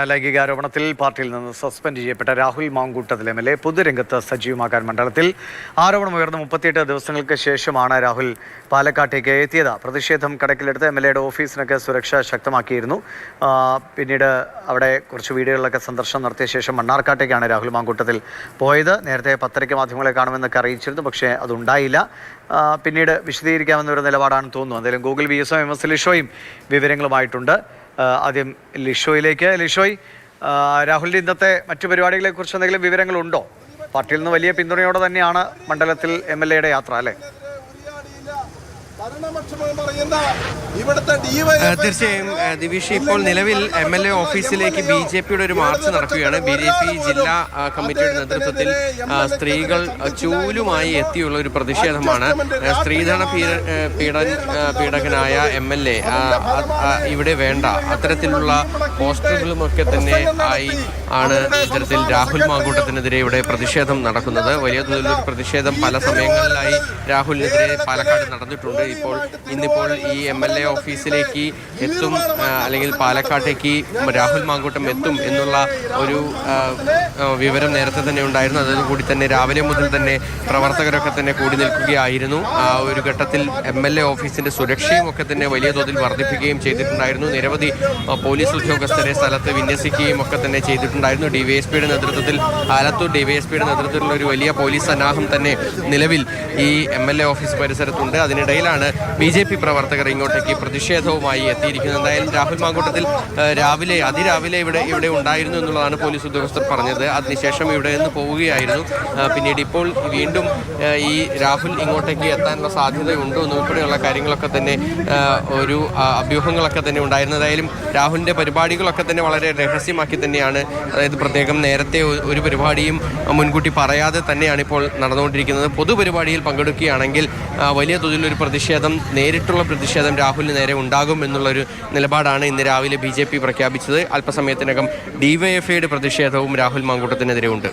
ലൈംഗികാരോപണത്തിൽ പാർട്ടിയിൽ നിന്ന് സസ്പെൻഡ് ചെയ്യപ്പെട്ട രാഹുൽ മാങ്കൂട്ടത്തിൽ എം.എൽ.എ പൊതുരംഗത്ത് സജീവമാക്കാൻ മണ്ഡലത്തിൽ ആരോപണമുയർന്ന 38 ദിവസങ്ങൾക്ക് ശേഷമാണ് രാഹുൽ പാലക്കാട്ടേക്ക് എത്തിയത്. പ്രതിഷേധം കണക്കിലെടുത്ത് എം.എൽ.എയുടെ ഓഫീസിനൊക്കെ സുരക്ഷ ശക്തമാക്കിയിരുന്നു. പിന്നീട് അവിടെ കുറച്ച് വീടുകളിലൊക്കെ സന്ദർശനം നടത്തിയ ശേഷം മണ്ണാർക്കാട്ടേക്കാണ് രാഹുൽ മാങ്കൂട്ടത്തിൽ പോയത്. നേരത്തെ 10:30 മാധ്യമങ്ങളെ കാണുമെന്നൊക്കെ അറിയിച്ചിരുന്നു, പക്ഷേ അതുണ്ടായില്ല. പിന്നീട് വിശദീകരിക്കാമെന്നൊരു നിലപാടാണ് തോന്നുന്നു. എന്തായാലും ഗൂഗിൾ VSO MS ലിഷോയും വിവരങ്ങളുമായിട്ടുണ്ട്. ആദ്യം ലിഷോയിലേക്ക്. ലിഷോയ്, രാഹുലിൻ്റെ ഇന്നത്തെ മറ്റു പരിപാടികളെ കുറിച്ച് എന്തെങ്കിലും വിവരങ്ങളുണ്ടോ? പാർട്ടിയിൽ നിന്ന് വലിയ പിന്തുണയോടെ തന്നെയാണ് മണ്ഡലത്തിൽ എം.എൽ.എയുടെ യാത്ര, അല്ലേ? തീർച്ചയായും ദിവിഷ്, ഇപ്പോൾ നിലവിൽ എം.എൽ.എ ഓഫീസിലേക്ക് BJPയുടെ ഒരു മാർച്ച് നടക്കുകയാണ്. BJP ജില്ലാ കമ്മിറ്റിയുടെ നേതൃത്വത്തിൽ സ്ത്രീകൾ ചൂലുമായി എത്തിയുള്ള ഒരു പ്രതിഷേധമാണ്. സ്ത്രീധന പീഡകനായ M.L.A ഇവിടെ വേണ്ട, അത്തരത്തിലുള്ള പോസ്റ്ററുകളുമൊക്കെ തന്നെ ആയി ആണ് ഇത്തരത്തിൽ രാഹുൽ മാങ്കൂട്ടത്തിനെതിരെ ഇവിടെ പ്രതിഷേധം നടക്കുന്നത്. വലിയ തോതിലൊരു പ്രതിഷേധം പല സമയങ്ങളിലായി രാഹുലിനെതിരെ പാലക്കാട് നടന്നിട്ടുണ്ട്. ഇന്നിപ്പോൾ ഈ M.L.A ഓഫീസിലേക്ക് എത്തും, അല്ലെങ്കിൽ പാലക്കാട്ടേക്ക് രാഹുൽ മാങ്കൂട്ടം എത്തും എന്നുള്ള ഒരു വിവരം നേരത്തെ തന്നെ ഉണ്ടായിരുന്നു. അതോടുകൂടി തന്നെ രാവിലെ മുതൽ തന്നെ പ്രവർത്തകരൊക്കെ തന്നെ കൂടി നിൽക്കുകയായിരുന്നു. ആ ഒരു ഘട്ടത്തിൽ M.L.A ഓഫീസിന്റെ സുരക്ഷയും ഒക്കെ തന്നെ വലിയ തോതിൽ വർദ്ധിപ്പിക്കുകയും ചെയ്തിട്ടുണ്ടായിരുന്നു. നിരവധി പോലീസ് ഉദ്യോഗസ്ഥരെ സ്ഥലത്ത് വിന്യസിക്കുകയും ഒക്കെ തന്നെ ചെയ്തിട്ടുണ്ടായിരുന്നു. DYSPയുടെ നേതൃത്വത്തിൽ, ആലത്തൂർ DYSPയുടെ നേതൃത്വത്തിലുള്ള ഒരു വലിയ പോലീസ് സന്നാഹം തന്നെ നിലവിൽ ഈ M.L.A ഓഫീസ് പരിസരത്തുണ്ട്. അതിനിടയിലാണ് BJP പ്രവർത്തകർ ഇങ്ങോട്ടേക്ക് പ്രതിഷേധവുമായി എത്തിയിരിക്കുന്നത്. എന്തായാലും രാഹുൽ മാങ്കൂട്ടത്തിൽ അതിരാവിലെ ഇവിടെ ഉണ്ടായിരുന്നു എന്നുള്ളതാണ് പോലീസ് ഉദ്യോഗസ്ഥർ പറഞ്ഞത്. അതിനുശേഷം ഇവിടെ നിന്ന് പോവുകയായിരുന്നു. പിന്നീട് ഇപ്പോൾ വീണ്ടും ഈ രാഹുൽ ഇങ്ങോട്ടേക്ക് എത്താനുള്ള സാധ്യതയുണ്ടോ എന്നുൾപ്പെടെയുള്ള കാര്യങ്ങളൊക്കെ തന്നെ ഒരു അഭ്യൂഹങ്ങളൊക്കെ തന്നെ ഉണ്ടായിരുന്നു. എന്തായാലും രാഹുലിൻ്റെ പരിപാടികളൊക്കെ തന്നെ വളരെ രഹസ്യമാക്കി തന്നെയാണ്, അതായത് പ്രത്യേകം നേരത്തെ ഒരു പരിപാടിയും മുൻകൂട്ടി പറയാതെ തന്നെയാണ് ഇപ്പോൾ നടന്നുകൊണ്ടിരിക്കുന്നത്. പൊതുപരിപാടിയിൽ പങ്കെടുക്കുകയാണെങ്കിൽ വലിയ തോതിലൊരു നേരിട്ടുള്ള പ്രതിഷേധം രാഹുലിന് നേരെ ഉണ്ടാകും എന്നുള്ളൊരു നിലപാടാണ് ഇന്ന് രാവിലെ BJP പ്രഖ്യാപിച്ചത്. അല്പസമയത്തിനകം DYFIയുടെ പ്രതിഷേധവും രാഹുൽ മാങ്കൂട്ടത്തിനെതിരെ ഉണ്ട്.